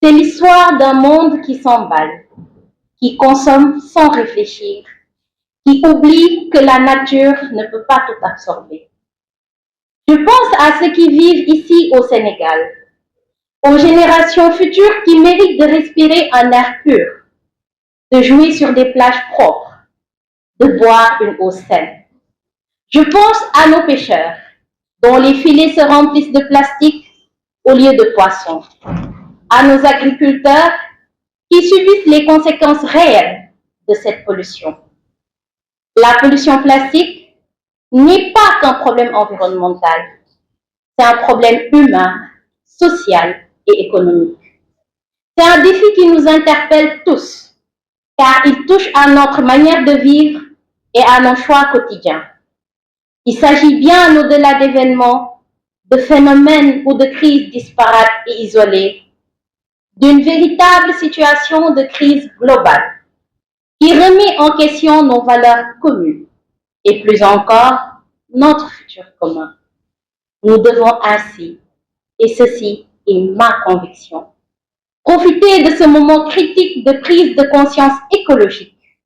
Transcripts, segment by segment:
C'est l'histoire d'un monde qui s'emballe, qui consomme sans réfléchir, qui oublie que la nature ne peut pas tout absorber. Je pense à ceux qui vivent ici au Sénégal, aux générations futures qui méritent de respirer un air pur, de jouer sur des plages propres, de boire une eau saine. Je pense à nos pêcheurs, dont les filets se remplissent de plastique au lieu de poissons, à nos agriculteurs qui subissent les conséquences réelles de cette pollution. La pollution plastique n'est pas qu'un problème environnemental, c'est un problème humain, social et économique. C'est un défi qui nous interpelle tous, car il touche à notre manière de vivre et à nos choix quotidiens. Il s'agit bien au-delà d'événements, de phénomènes ou de crises disparates et isolées, d'une véritable situation de crise globale qui remet en question nos valeurs communes et plus encore notre futur commun. Nous devons ainsi, et ceci est ma conviction, profiter de ce moment critique de prise de conscience écologique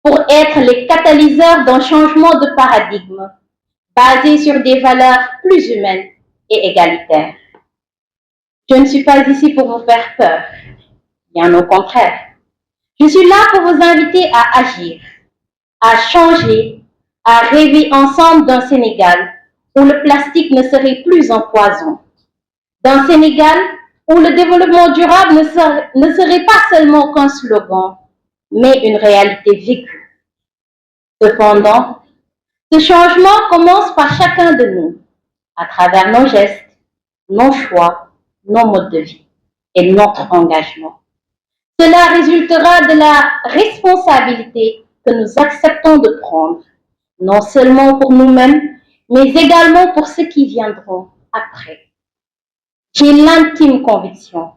pour être les catalyseurs d'un changement de paradigme basé sur des valeurs plus humaines et égalitaires. Je ne suis pas ici pour vous faire peur, bien au contraire. Je suis là pour vous inviter à agir, à changer, à rêver ensemble d'un Sénégal où le plastique ne serait plus un poison, d'un Sénégal où le développement durable ne serait pas seulement qu'un slogan, mais une réalité vécue. Cependant, ce changement commence par chacun de nous, à travers nos gestes, nos choix, nos modes de vie et notre engagement. Cela résultera de la responsabilité que nous acceptons de prendre, non seulement pour nous-mêmes, mais également pour ceux qui viendront après. J'ai l'intime conviction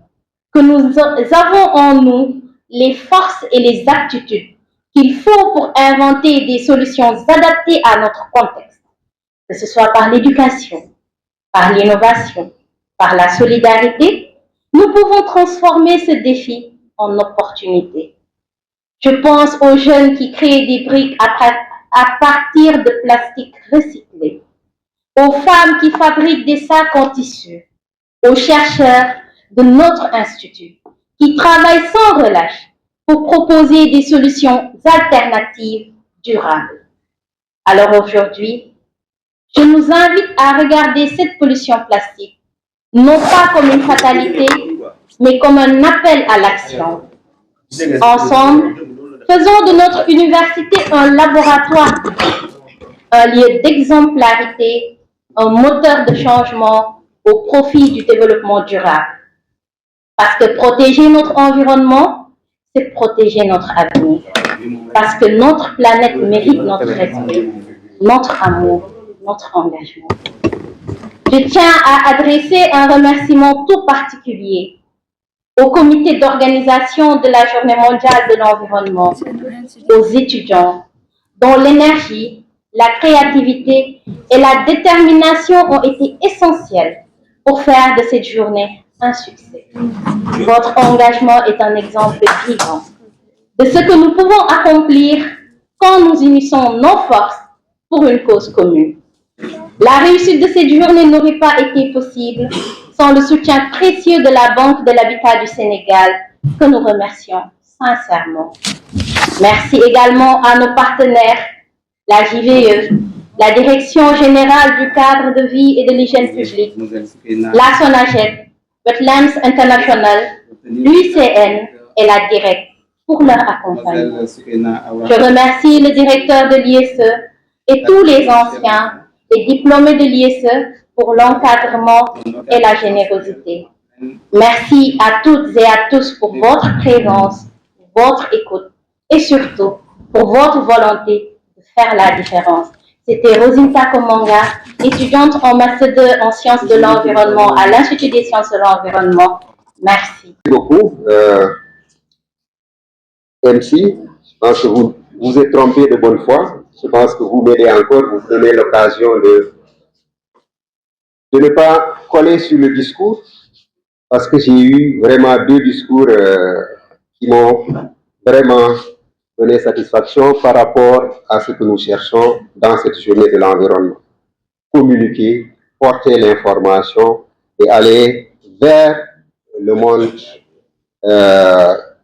que nous avons en nous les forces et les aptitudes qu'il faut pour inventer des solutions adaptées à notre contexte, que ce soit par l'éducation, par l'innovation, par la solidarité. Nous pouvons transformer ce défi en opportunité. Je pense aux jeunes qui créent des briques à partir de plastique recyclé, aux femmes qui fabriquent des sacs en tissu, aux chercheurs de notre institut qui travaillent sans relâche pour proposer des solutions alternatives durables. Alors aujourd'hui, je nous invite à regarder cette pollution plastique non pas comme une fatalité, mais comme un appel à l'action. Ensemble, faisons de notre université un laboratoire, un lieu d'exemplarité, un moteur de changement au profit du développement durable. Parce que protéger notre environnement, c'est protéger notre avenir. Parce que notre planète mérite notre respect, notre amour, notre engagement. Je tiens à adresser un remerciement tout particulier au comité d'organisation de la Journée mondiale de l'environnement, aux étudiants, dont l'énergie, la créativité et la détermination ont été essentielles pour faire de cette journée un succès. Votre engagement est un exemple vivant de ce que nous pouvons accomplir quand nous unissons nos forces pour une cause commune. La réussite de cette journée n'aurait pas été possible sans le soutien précieux de la Banque de l'Habitat du Sénégal, que nous remercions sincèrement. Merci également à nos partenaires, la JVE, la Direction générale du cadre de vie et de l'hygiène publique, la SONAGED, Wetlands International, l'UICN et la DIREC pour leur accompagnement. Je remercie le directeur de l'ISE et tous les anciens et diplômés de l'ISE pour l'encadrement et la générosité. Merci à toutes et à tous pour votre présence, votre écoute et surtout pour votre volonté de faire la différence. C'était Rosinta Komanga, étudiante en Master 2 en sciences de l'environnement à l'Institut des sciences de l'environnement. Merci. Merci beaucoup. MC, je pense que vous êtes trompé de bonne foi. Je pense que vous m'aidez encore, vous donnez l'occasion de ne pas coller sur le discours, parce que j'ai eu vraiment deux discours qui m'ont vraiment donné satisfaction par rapport à ce que nous cherchons dans cette journée de l'environnement. Communiquer, porter l'information et aller vers le monde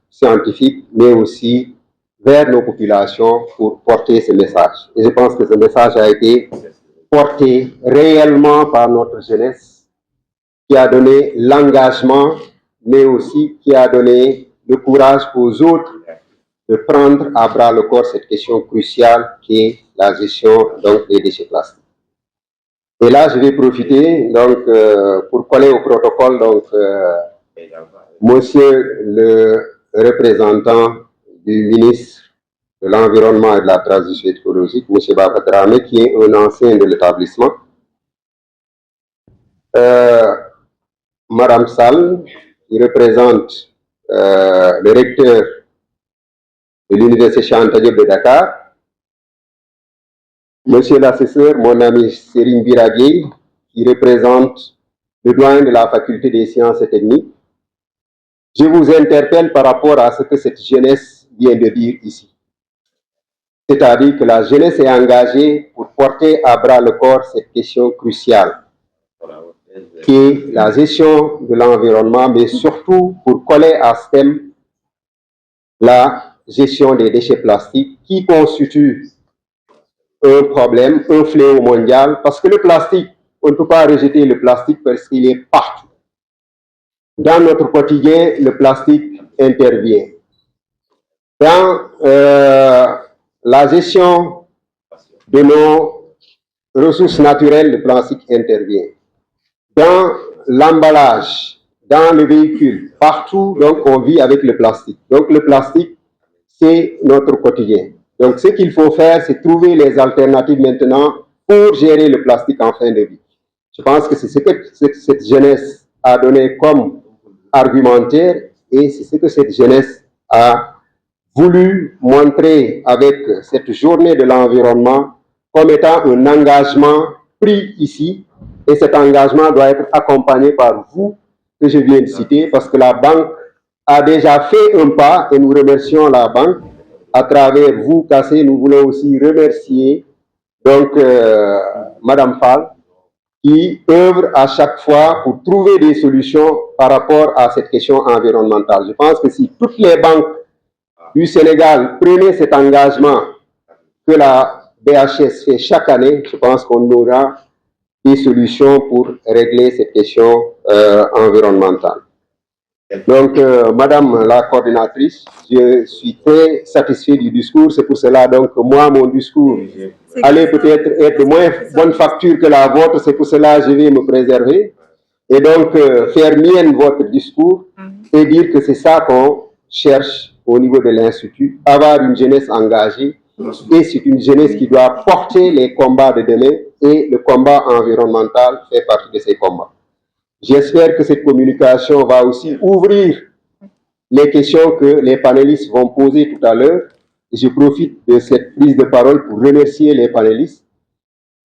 scientifique, mais aussi vers nos populations pour porter ce message. Et je pense que ce message a été porté réellement par notre jeunesse, qui a donné l'engagement, mais aussi qui a donné le courage aux autres de prendre à bras le corps cette question cruciale qui est la gestion donc, des déchets plastiques. Et là, je vais profiter donc, pour coller au protocole donc, monsieur le représentant du ministre de l'Environnement et de la Transition écologique, M. Baba Dramé, qui est un ancien de l'établissement. Madame Sall, qui représente le recteur de l'Université Cheikh Anta Diop de Dakar. Monsieur l'assesseur, mon ami Serigne Biragui, qui représente le doyen de la Faculté des Sciences et Techniques. Je vous interpelle par rapport à ce que cette jeunesse vient de dire ici. C'est-à-dire que la jeunesse est engagée pour porter à bras le corps cette question cruciale, qui est la gestion de l'environnement, mais surtout pour coller à ce thème la gestion des déchets plastiques, qui constitue un problème, un fléau mondial, parce que le plastique, on ne peut pas rejeter le plastique parce qu'il est partout. Dans notre quotidien, le plastique intervient. Dans la gestion de nos ressources naturelles, le plastique intervient. Dans l'emballage, dans le véhicule, partout, donc on vit avec le plastique. Donc le plastique, c'est notre quotidien. Donc ce qu'il faut faire, c'est trouver les alternatives maintenant pour gérer le plastique en fin de vie. Je pense que c'est ce que cette jeunesse a donné comme argumentaire et c'est ce que cette jeunesse a voulu montrer avec cette journée de l'environnement comme étant un engagement pris ici. Et cet engagement doit être accompagné par vous, que je viens de citer, parce que la banque a déjà fait un pas et nous remercions la banque. À travers vous, Kassé, nous voulons aussi remercier donc Madame Fall, qui œuvre à chaque fois pour trouver des solutions par rapport à cette question environnementale. Je pense que si toutes les banques du Sénégal prenaient cet engagement que la BHS fait chaque année, je pense qu'on aura des solutions pour régler cette question environnementale. Donc, Madame la coordinatrice, je suis très satisfait du discours. C'est pour cela donc que moi, mon discours allait peut-être être de moins bonne facture que la vôtre. C'est pour cela que je vais me préserver et donc faire mienne votre discours et dire que c'est ça qu'on cherche au niveau de l'Institut, avoir une jeunesse engagée. Et c'est une jeunesse qui doit porter les combats de demain et le combat environnemental fait partie de ces combats. J'espère que cette communication va aussi ouvrir les questions que les panélistes vont poser tout à l'heure. Je profite de cette prise de parole pour remercier les panélistes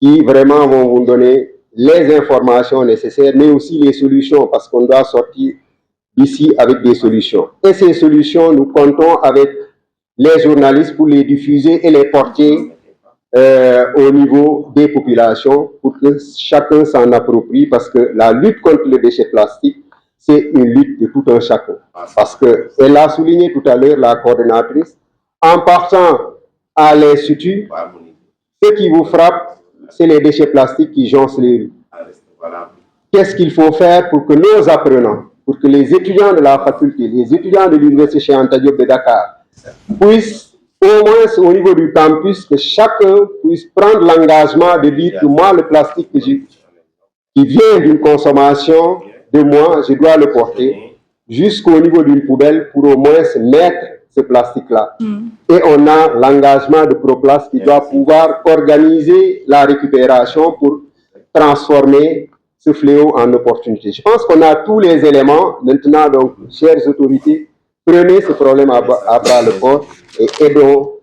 qui vraiment vont vous donner les informations nécessaires, mais aussi les solutions, parce qu'on doit sortir d'ici avec des solutions. Et ces solutions, nous comptons avec les journalistes pour les diffuser et les porter au niveau des populations pour que chacun s'en approprie, parce que la lutte contre le déchet plastique, c'est une lutte de tout un chacun. Parce qu'elle a souligné tout à l'heure, la coordinatrice, en partant à l'Institut, ce qui vous frappe, c'est les déchets plastiques qui jonchent les rues. Qu'est-ce qu'il faut faire pour que nos apprenants, pour que les étudiants de la faculté, les étudiants de l'Université Cheikh Anta Diop de Dakar puissent au moins au niveau du campus, que chacun puisse prendre l'engagement de dire que moi, le plastique qui vient d'une consommation de moi, je dois le porter jusqu'au niveau d'une poubelle pour au moins mettre ce plastique-là. Et on a l'engagement de ProPlast qui doit pouvoir organiser la récupération pour transformer ce fléau en opportunité. Je pense qu'on a tous les éléments. Maintenant, donc, chères autorités, prenez ce problème à bras le corps et aidons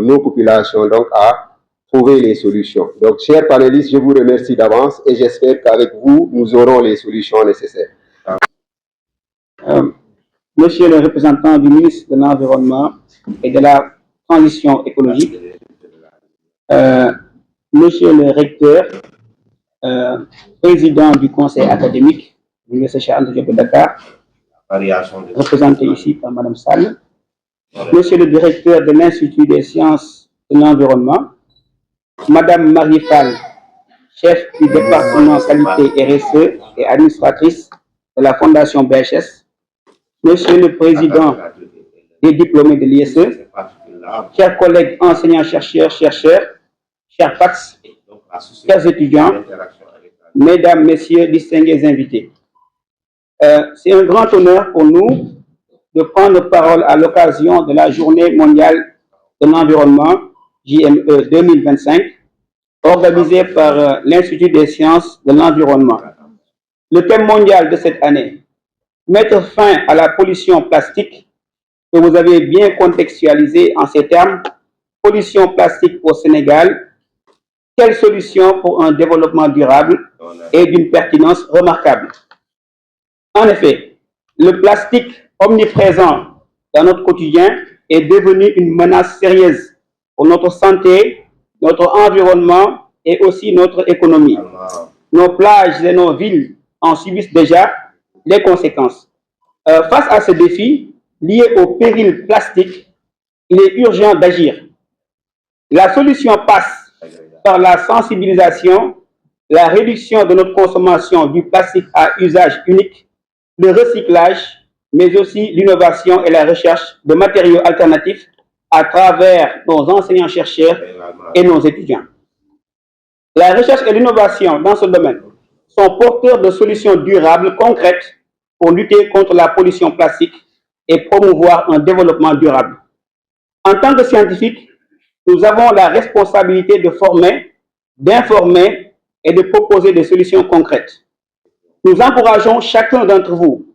nos populations donc à trouver les solutions. Donc, chers panélistes, je vous remercie d'avance et j'espère qu'avec vous, nous aurons les solutions nécessaires. Monsieur le représentant du ministre de l'Environnement et de la Transition écologique, Monsieur le recteur, président du conseil académique de l'Université Cheikh Anta Diop de Dakar, représenté ici par Madame Sall, Monsieur le directeur de l'Institut des sciences de l'environnement, Madame Marie Fall, chef du département qualité RSE et administratrice de la Fondation BHS, Monsieur le président des diplômés de l'ISE, chers collègues enseignants-chercheurs, chers PAX, chers étudiants, mesdames, messieurs, distingués invités. C'est un grand honneur pour nous de prendre parole à l'occasion de la Journée mondiale de l'environnement, JME 2025, organisée par l'Institut des sciences de l'environnement. Le thème mondial de cette année, mettre fin à la pollution plastique, que vous avez bien contextualisé en ces termes, pollution plastique au Sénégal, quelle solution pour un développement durable et d'une pertinence remarquable. En effet, le plastique omniprésent dans notre quotidien est devenu une menace sérieuse pour notre santé, notre environnement et aussi notre économie. Nos plages et nos villes en subissent déjà les conséquences. Face à ce défi lié au péril plastique, il est urgent d'agir. La solution passe par la sensibilisation, la réduction de notre consommation du plastique à usage unique, le recyclage, mais aussi l'innovation et la recherche de matériaux alternatifs à travers nos enseignants-chercheurs et nos étudiants. La recherche et l'innovation dans ce domaine sont porteurs de solutions durables, concrètes, pour lutter contre la pollution plastique et promouvoir un développement durable. En tant que scientifiques, nous avons la responsabilité de former, d'informer et de proposer des solutions concrètes. Nous encourageons chacun d'entre vous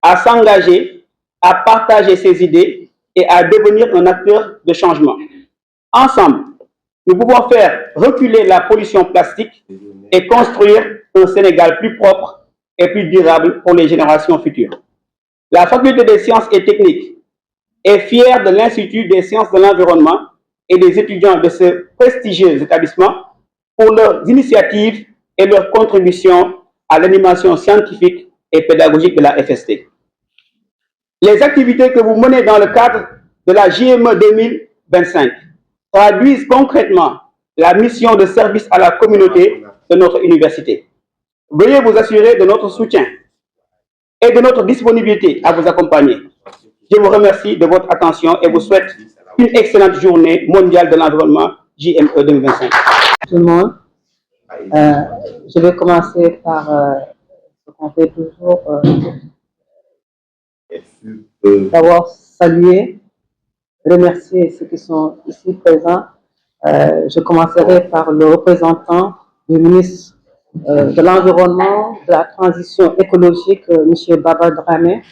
à s'engager, à partager ses idées et à devenir un acteur de changement. Ensemble, nous pouvons faire reculer la pollution plastique et construire un Sénégal plus propre et plus durable pour les générations futures. La Faculté des sciences et techniques est fière de l'Institut des sciences de l'environnement et des étudiants de ce prestigieux établissement pour leurs initiatives et leurs contributions à l'animation scientifique et pédagogique de la FST. Les activités que vous menez dans le cadre de la JME 2025 traduisent concrètement la mission de service à la communauté de notre université. Veuillez vous assurer de notre soutien et de notre disponibilité à vous accompagner. Je vous remercie de votre attention et vous souhaite une excellente journée mondiale de l'environnement JME 2025. Tout le monde, je vais commencer par ce qu'on fait toujours, d'abord saluer, remercier ceux qui sont ici présents. Je commencerai par le représentant du ministre de l'Environnement, de la Transition écologique, M. Baba Dramé,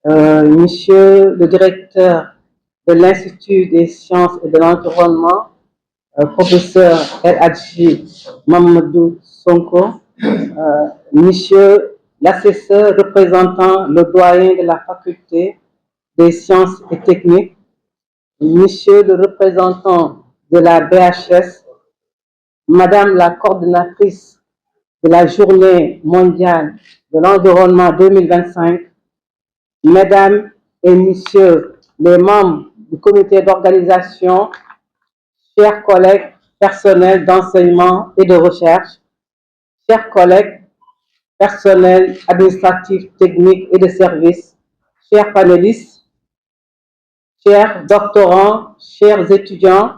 Monsieur le directeur de l'Institut des sciences et de l'environnement, professeur El Hadji Mamadou Sonko, Monsieur l'assesseur représentant le doyen de la faculté des sciences et techniques, Monsieur le représentant de la BHS, Madame la coordonnatrice de la Journée mondiale de l'environnement 2025, Mesdames et Messieurs les membres du comité d'organisation, chers collègues personnels d'enseignement et de recherche, chers collègues personnels administratifs, techniques et de services, chers panélistes, chers doctorants, chers étudiants,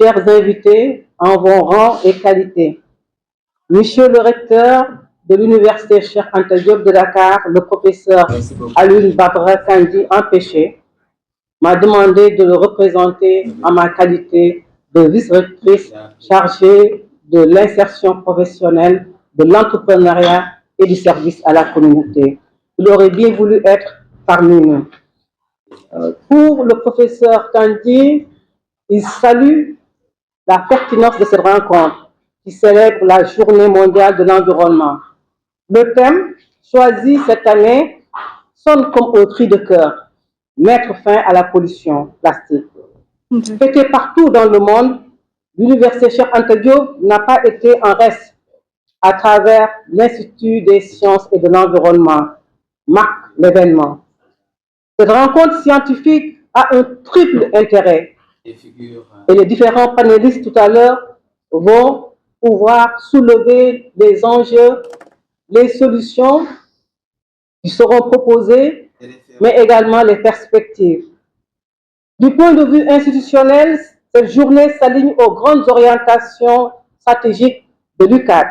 chers invités en vos rangs et qualités. Monsieur le recteur de l'Université Cheikh Anta Diop de Dakar, le professeur Alioune Badara Kandji, empêché, m'a demandé de le représenter en ma qualité de vice-rectrice chargée de l'insertion professionnelle, de l'entrepreneuriat et du service à la communauté. Il aurait bien voulu être parmi nous. Pour le professeur Kandji, il salue la pertinence de cette rencontre qui célèbre la Journée mondiale de l'environnement. Le thème choisi cette année sonne comme au cri de cœur, mettre fin à la pollution plastique. Fêtée partout dans le monde, l'Université Cheikh Anta Diop n'a pas été en reste à travers l'Institut des sciences et de l'environnement, marque l'événement. Cette rencontre scientifique a un triple intérêt et les différents panélistes tout à l'heure vont pouvoir soulever les enjeux, les solutions qui seront proposées, mais également les perspectives. Du point de vue institutionnel, cette journée s'aligne aux grandes orientations stratégiques de l'UCAD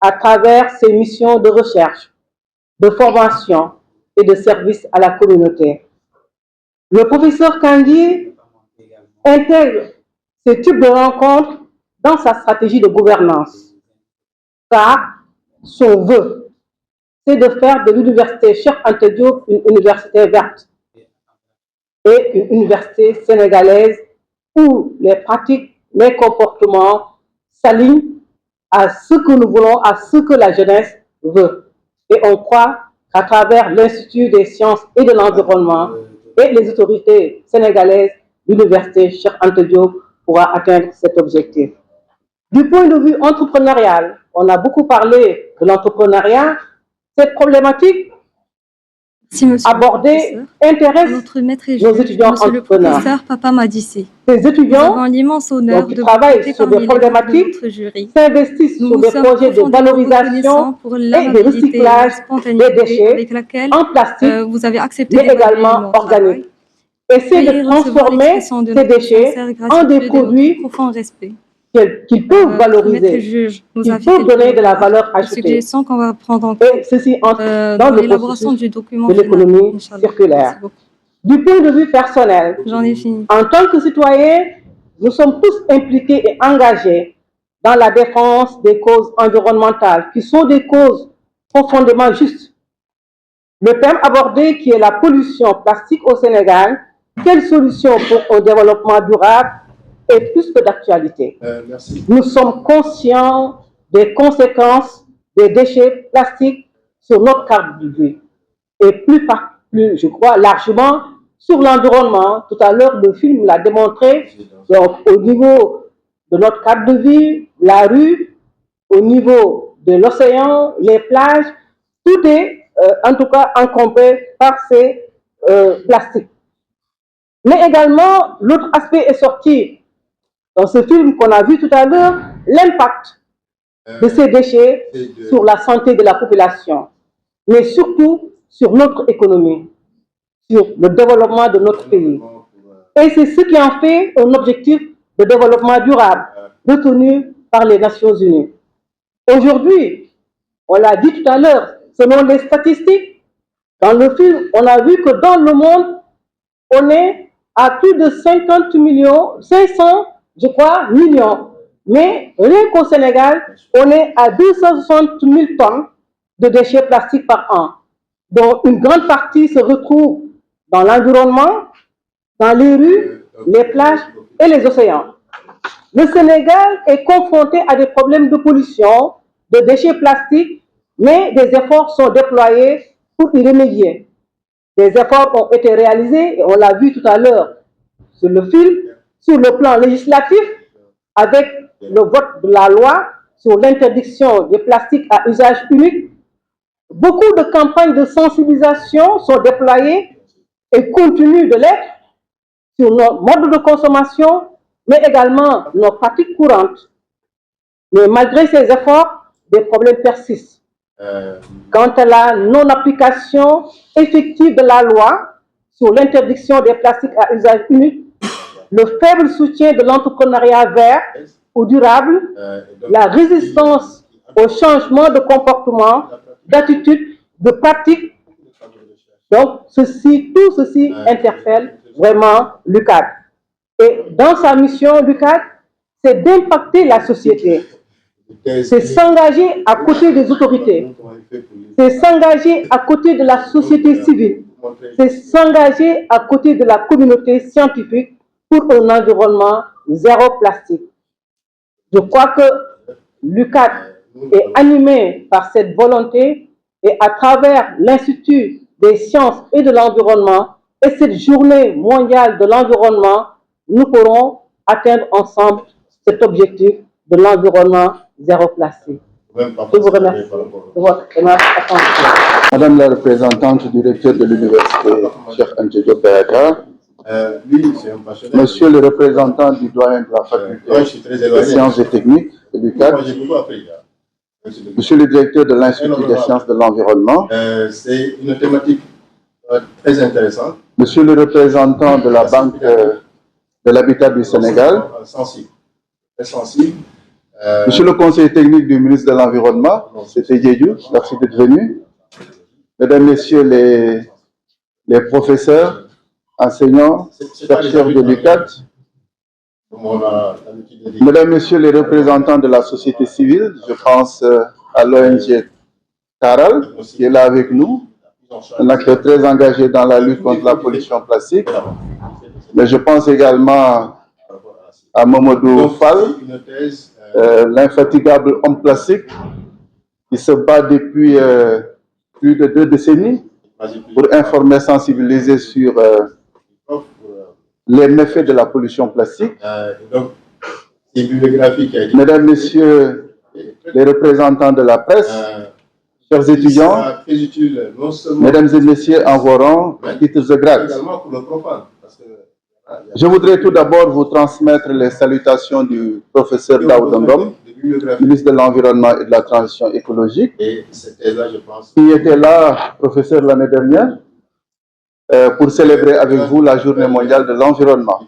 à travers ses missions de recherche, de formation et de service à la communauté. Le professeur Kandi intègre ce type de rencontre dans sa stratégie de gouvernance, car son vœu, c'est de faire de l'Université Cheikh Anta Diop une université verte et une université sénégalaise où les pratiques, les comportements s'alignent à ce que nous voulons, à ce que la jeunesse veut. Et on croit qu'à travers l'Institut des sciences et de l'environnement et les autorités sénégalaises, l'Université Cheikh Anta Diop pourra atteindre cet objectif. Du point de vue entrepreneurial, on a beaucoup parlé de l'entrepreneuriat. Cette problématique abordée intéresse nos étudiants entrepreneurs. Le professeur Papa Madissé. Ces étudiants l'immense honneur qui travaillent sur des problématiques s'investissent sur des projets de valorisation et de recyclage des déchets en plastique, vous avez accepté mais également organiques. Essayer de transformer ces déchets en des produits qu'ils peuvent valoriser, qu'ils peuvent donner de la valeur ajoutée. qu'on va prendre en Et ceci entre dans le processus du document de l'économie circulaire. Du point de vue personnel, J'en ai fini. en tant que citoyens, nous sommes tous impliqués et engagés dans la défense des causes environnementales, qui sont des causes profondément justes. Le thème abordé, qui est la pollution plastique au Sénégal, quelle solution pour un développement durable, est plus que d'actualité. Nous sommes conscients des conséquences des déchets plastiques sur notre cadre de vie et plus, je crois, largement sur l'environnement. Tout à l'heure, le film l'a démontré. Donc, au niveau de notre cadre de vie, la rue, au niveau de l'océan, les plages, tout est en tout cas encombré par ces plastiques. Mais également, l'autre aspect est sorti dans ce film qu'on a vu tout à l'heure, l'impact de ces déchets sur la santé de la population, mais surtout sur notre économie, sur le développement de notre pays. Et c'est ce qui en fait un objectif de développement durable retenu par les Nations Unies. Aujourd'hui, on l'a dit tout à l'heure, selon les statistiques, dans le film, on a vu que dans le monde, on est à plus de 50 millions, 500, je crois, millions. Mais rien qu'au Sénégal, on est à 260 000 tonnes de déchets plastiques par an, dont une grande partie se retrouve dans l'environnement, dans les rues, les plages et les océans. Le Sénégal est confronté à des problèmes de pollution, de déchets plastiques, mais des efforts sont déployés pour y remédier. Des efforts ont été réalisés, et on l'a vu tout à l'heure sur le film, sur le plan législatif, avec le vote de la loi sur l'interdiction des plastiques à usage unique. Beaucoup de campagnes de sensibilisation sont déployées et continuent de l'être sur nos modes de consommation, mais également nos pratiques courantes. Mais malgré ces efforts, des problèmes persistent. Quant à la non-application effective de la loi sur l'interdiction des plastiques à usage unique, le faible soutien de l'entrepreneuriat vert ou durable, la résistance au changement de comportement, d'attitude, de pratique. Donc, tout ceci interpelle vraiment l'UCAD. Et dans sa mission, l'UCAD, c'est d'impacter la société. C'est s'engager à côté des autorités. C'est s'engager à côté de la société civile. C'est s'engager à côté de la communauté scientifique pour un environnement zéro plastique. Je crois que l'UCAD est animé par cette volonté et à travers l'Institut des sciences et de l'environnement et cette journée mondiale de l'environnement, nous pourrons atteindre ensemble cet objectif de l'environnement zéro plastique. Je vous remercie de votre attention. Madame la représentante du recteur de l'université, Cheikh Anta Diop de Dakar, Monsieur le représentant du doyen de la faculté des sciences et techniques et du cadre, Monsieur le directeur de l'Institut des sciences de l'environnement, c'est une thématique très intéressante. Monsieur le représentant de la Banque de l'Habitat du Sénégal, Très sensible. Monsieur le conseiller technique du ministre de l'Environnement, c'était Diédiou, merci d'être venu. Mesdames, Messieurs les professeurs, enseignants, chercheurs de l'UCAD, Mesdames, Messieurs les représentants de la société civile, je pense à l'ONG Caral, qui est là avec nous, un acteur très engagé dans la lutte contre la pollution plastique. Mais je pense également à Mamadou Fall, l'infatigable homme plastique, qui se bat depuis plus de 2 décennies pour informer et sensibiliser sur les méfaits de la pollution plastique. Mesdames, Messieurs les représentants de la presse, chers étudiants, Mesdames et Messieurs en vos rangs, titres de grade. Je voudrais tout d'abord vous transmettre les salutations du professeur Daouda Ngom, ministre de l'Environnement et de la Transition écologique, qui était là, professeur, l'année dernière, pour célébrer avec vous la Journée mondiale de l'environnement.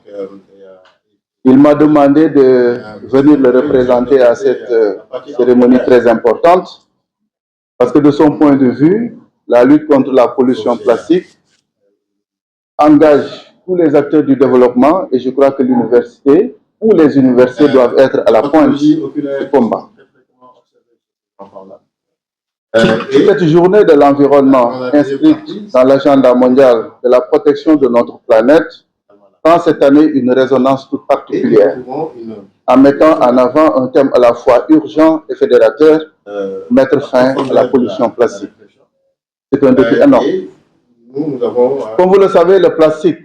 Il m'a demandé de venir le représenter à cette cérémonie très importante, parce que de son point de vue, la lutte contre la pollution plastique engage tous les acteurs du développement et je crois que l'université ou les universités doivent être à la pointe du combat. Cette journée de l'environnement inscrite dans l'agenda mondial de la protection de notre planète prend cette année une résonance toute particulière en mettant en avant un thème à la fois urgent et fédérateur, mettre fin à la pollution plastique. C'est un défi énorme. Comme vous le savez, le plastique,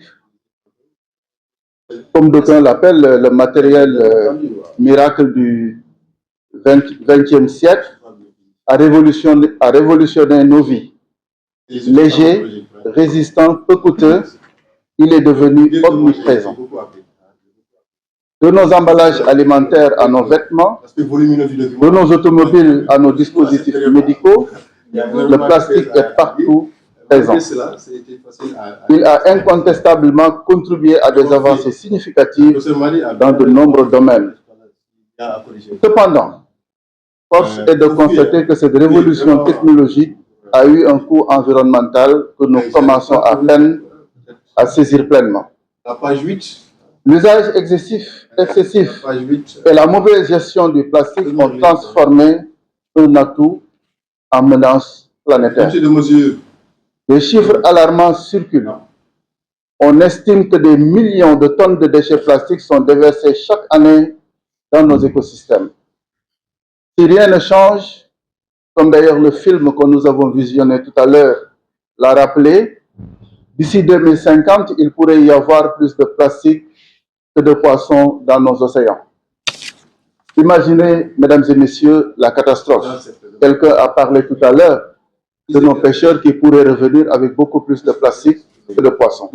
comme d'aucuns l'appellent, le matériel miracle du XXe siècle, a révolutionné nos vies. Léger, résistant, peu coûteux, il est devenu omniprésent. De nos emballages alimentaires à nos vêtements, de nos automobiles à nos dispositifs médicaux, le plastique est partout présent. Il a incontestablement contribué à des avancées significatives dans de nombreux domaines. Cependant, force est de constater que cette révolution technologique a eu un coût environnemental que nous commençons à peine à saisir pleinement. L'usage excessif et la mauvaise gestion du plastique ont transformé un atout en menace planétaire. Des chiffres alarmants circulent. On estime que des millions de tonnes de déchets plastiques sont déversés chaque année dans nos écosystèmes. Si rien ne change, comme d'ailleurs le film que nous avons visionné tout à l'heure l'a rappelé, d'ici 2050, il pourrait y avoir plus de plastique que de poissons dans nos océans. Imaginez, mesdames et messieurs, la catastrophe. Quelqu'un a parlé tout à l'heure de nos pêcheurs qui pourraient revenir avec beaucoup plus de plastique que de poissons.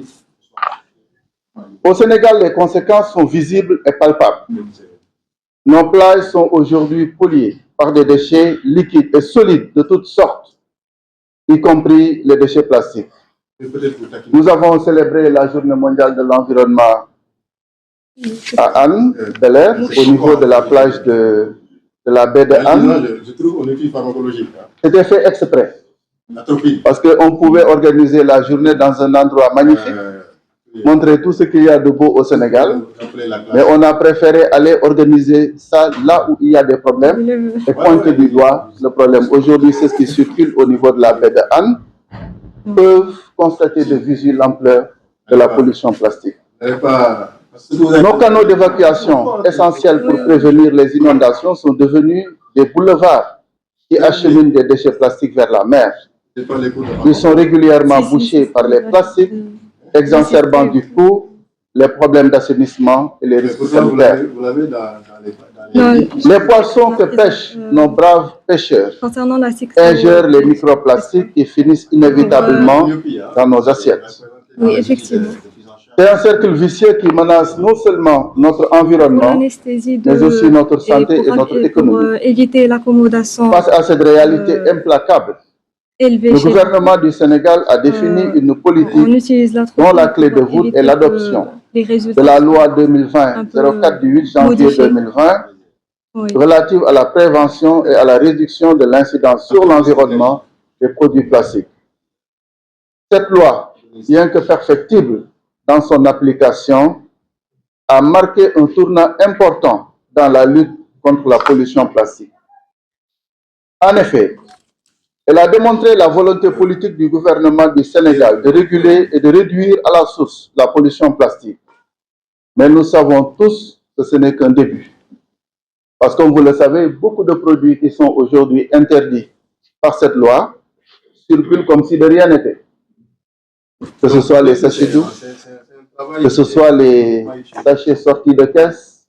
Au Sénégal, les conséquences sont visibles et palpables. Nos plages sont aujourd'hui polluées par des déchets liquides et solides de toutes sortes, y compris les déchets plastiques. Nous avons célébré la Journée mondiale de l'environnement à Anne, Bel-Air, au niveau de la plage de la baie de Anne. C'était fait exprès, parce qu'on pouvait organiser la journée dans un endroit magnifique, montrer tout ce qu'il y a de beau au Sénégal, mais on a préféré aller organiser ça là où il y a des problèmes et pointer du doigt le problème. Aujourd'hui, c'est ce qui circule au niveau de la baie de Anne, peuvent constater de visu l'ampleur de la pollution plastique. Nos canaux d'évacuation essentiels pour prévenir les inondations sont devenus des boulevards qui acheminent des déchets plastiques vers la mer. Ils sont régulièrement bouchés par les plastiques, exacerbant du coup les problèmes d'assainissement et les risques sanitaires. Vous l'avez dans les... Les poissons que pêchent nos braves pêcheurs Concernant la ingèrent les microplastiques qui finissent inévitablement dans nos assiettes. Oui, effectivement. C'est un cercle vicieux qui menace non seulement notre environnement, L'anesthésie mais aussi notre santé et notre pour économie. éviter l'accommodation Face à cette réalité implacable, élevée le chez gouvernement du Sénégal a défini une on politique utilise la dont la clé de pour voûte éviter est l'adoption que les de résultats la loi un peu 2020-04 du 8 janvier modifiés. 2020 Oui. relative à la prévention et à la réduction de l'incidence sur l'environnement des produits plastiques. Cette loi, bien que perfectible dans son application, a marqué un tournant important dans la lutte contre la pollution plastique. En effet, elle a démontré la volonté politique du gouvernement du Sénégal de réguler et de réduire à la source la pollution plastique. Mais nous savons tous que ce n'est qu'un début. Parce que, comme vous le savez, beaucoup de produits qui sont aujourd'hui interdits par cette loi circulent comme si de rien n'était. Que ce soit les sachets doux, que ce soit les sachets sortis de caisse,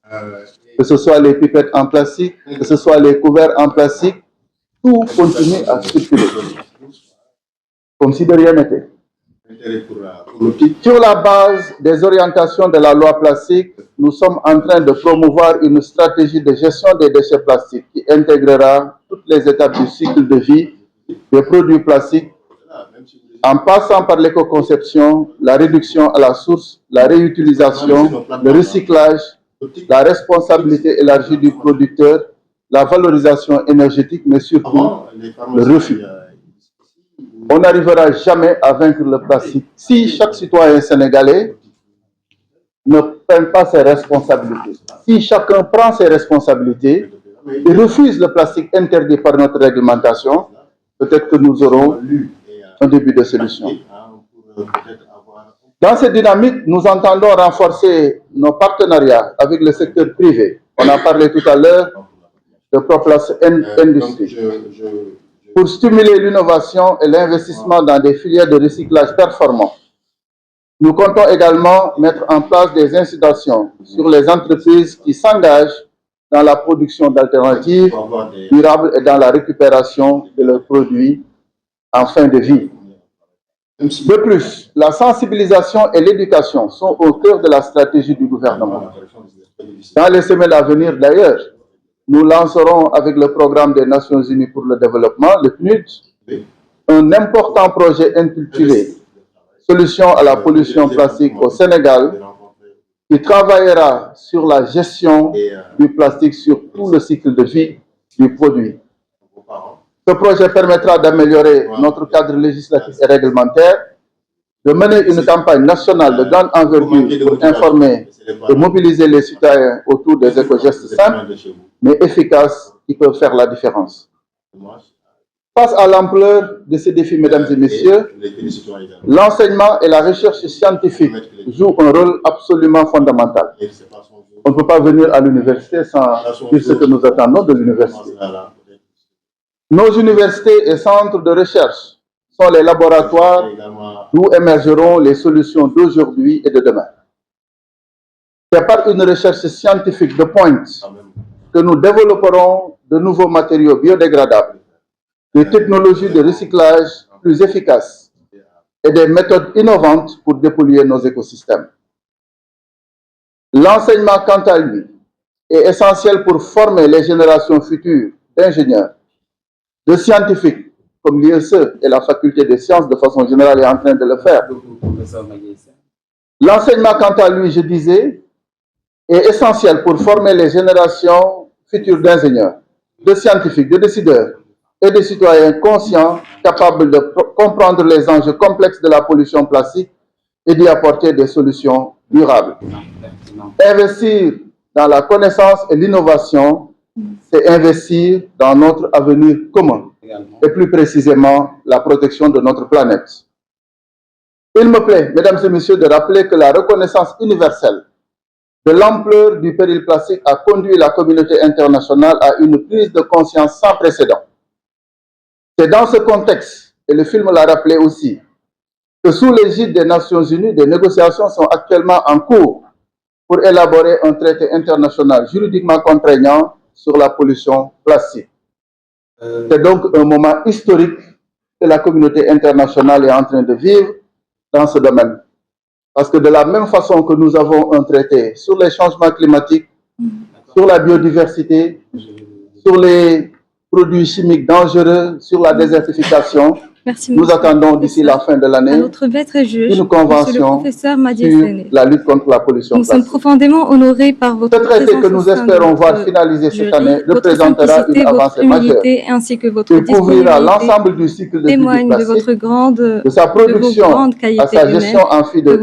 que ce soit les pipettes en plastique, que ce soit les couverts en plastique, tout continue à circuler, comme si de rien n'était. Sur la base des orientations de la loi plastique, nous sommes en train de promouvoir une stratégie de gestion des déchets plastiques qui intégrera toutes les étapes du cycle de vie des produits plastiques, en passant par l'éco-conception, la réduction à la source, la réutilisation, le recyclage, la responsabilité élargie du producteur, la valorisation énergétique, mais surtout le refus. On n'arrivera jamais à vaincre le plastique si chaque citoyen sénégalais ne prend pas ses responsabilités. Si chacun prend ses responsabilités et refuse le plastique interdit par notre réglementation, peut-être que nous aurons un début de solution. Dans cette dynamique, nous entendons renforcer nos partenariats avec le secteur privé. On a parlé tout à l'heure de ProPlast Industrie. Pour stimuler l'innovation et l'investissement dans des filières de recyclage performants. Nous comptons également mettre en place des incitations sur les entreprises qui s'engagent dans la production d'alternatives durables et dans la récupération de leurs produits en fin de vie. De plus, la sensibilisation et l'éducation sont au cœur de la stratégie du gouvernement. Dans les semaines à venir, d'ailleurs, nous lancerons avec le programme des Nations Unies pour le développement, le PNUD, un important projet intitulé « Solution à la pollution plastique au Sénégal » qui travaillera sur la gestion du plastique sur tout le cycle de vie du produit. Ce projet permettra d'améliorer notre cadre législatif et réglementaire, de mener une campagne nationale de grande envergure pour informer et mobiliser les citoyens autour des éco-gestes simples, mais efficaces qui peuvent faire la différence. Face à l'ampleur de ces défis, mesdames et messieurs, l'enseignement et la recherche scientifique jouent un rôle absolument fondamental. On ne peut pas venir à l'université sans dire ce que nous attendons de l'université. Nos universités et centres de recherche sont les laboratoires d'où émergeront les solutions d'aujourd'hui et de demain. C'est par une recherche scientifique de pointe que nous développerons de nouveaux matériaux biodégradables, des technologies de recyclage plus efficaces et des méthodes innovantes pour dépolluer nos écosystèmes. L'enseignement, quant à lui, est essentiel pour former les générations futures d'ingénieurs, de scientifiques, comme l'ISE et la faculté des sciences de façon générale est en train de le faire. L'enseignement, quant à lui, je disais, est essentiel pour former les générations futures d'ingénieurs, de scientifiques, de décideurs et de citoyens conscients, capables de comprendre les enjeux complexes de la pollution plastique et d'y apporter des solutions durables. Investir dans la connaissance et l'innovation, c'est investir dans notre avenir commun et plus précisément la protection de notre planète. Il me plaît, mesdames et messieurs, de rappeler que la reconnaissance universelle de l'ampleur du péril plastique a conduit la communauté internationale à une prise de conscience sans précédent. C'est dans ce contexte et le film l'a rappelé aussi, que sous l'égide des Nations Unies, des négociations sont actuellement en cours pour élaborer un traité international juridiquement contraignant sur la pollution plastique. C'est donc un moment historique que la communauté internationale est en train de vivre dans ce domaine. Parce que de la même façon que nous avons un traité sur les changements climatiques, sur la biodiversité, sur les produits chimiques dangereux, sur la désertification, Merci, nous monsieur attendons le d'ici la fin de À l'année notre maître et juge, une monsieur le convention professeur Madi sur Sene. la lutte contre la pollution Nous sommes plastique. profondément honorés par votre Ce traité présence que au nous sein de espérons voir notre finaliser cette jury. année Votre représentera simplicité, une votre avancée majeure humilité ainsi que votre qui couvrira disponibilité l'ensemble du cycle de vie du témoignent de plastique, votre grande, de sa de vos production grandes à qualités sa humaines gestion en fin de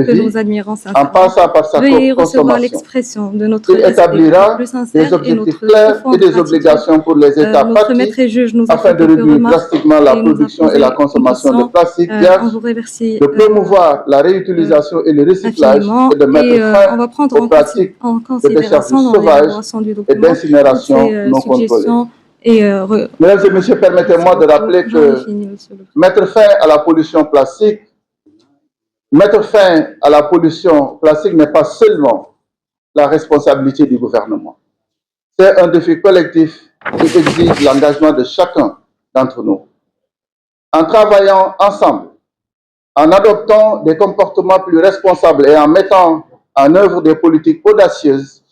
que nous vie, admirons en sincèrement. passant par sa Veuillez recevoir consommation. l'expression de notre Il respect le établira plus des sincère et objectifs notre clairs et profonde des gratitude. obligations pour les États Notre parties maître et juge nous a afin fait de quelques réduire remarques drastiquement la et nous a production et la posé une consommation de question. plastique On vierge, vous remercie de promouvoir la réutilisation et le recyclage infiniment et de mettre et fin on va prendre aux pratiques en de décharge considération dans sauvage l'élaboration du et document toutes d'incinération ces non contrôlée. suggestions et Mesdames et messieurs, permettez-moi de rappeler j'en ai que fini, monsieur le mettre fin à la pollution plastique, n'est pas seulement la responsabilité du gouvernement. C'est un défi collectif qui exige l'engagement de chacun d'entre nous. En travaillant ensemble, en adoptant des comportements plus responsables et en mettant en œuvre des politiques audacieuses,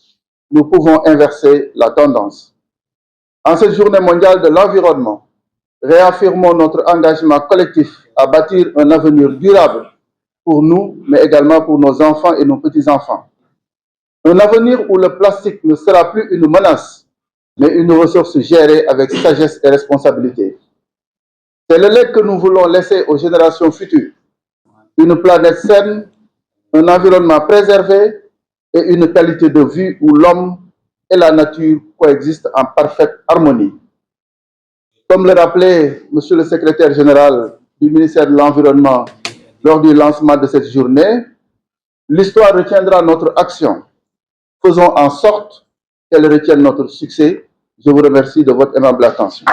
nous pouvons inverser la tendance. En cette journée mondiale de l'environnement, réaffirmons notre engagement collectif à bâtir un avenir durable pour nous, mais également pour nos enfants et nos petits-enfants. Un avenir où le plastique ne sera plus une menace, mais une ressource gérée avec sagesse et responsabilité. C'est le legs que nous voulons laisser aux générations futures. Une planète saine, un environnement préservé et une qualité de vie où l'homme et la nature coexistent en parfaite harmonie. Comme le rappelait Monsieur le secrétaire général du ministère de l'Environnement lors du lancement de cette journée, l'histoire retiendra notre action. Faisons en sorte qu'elle retienne notre succès. Je vous remercie de votre aimable attention.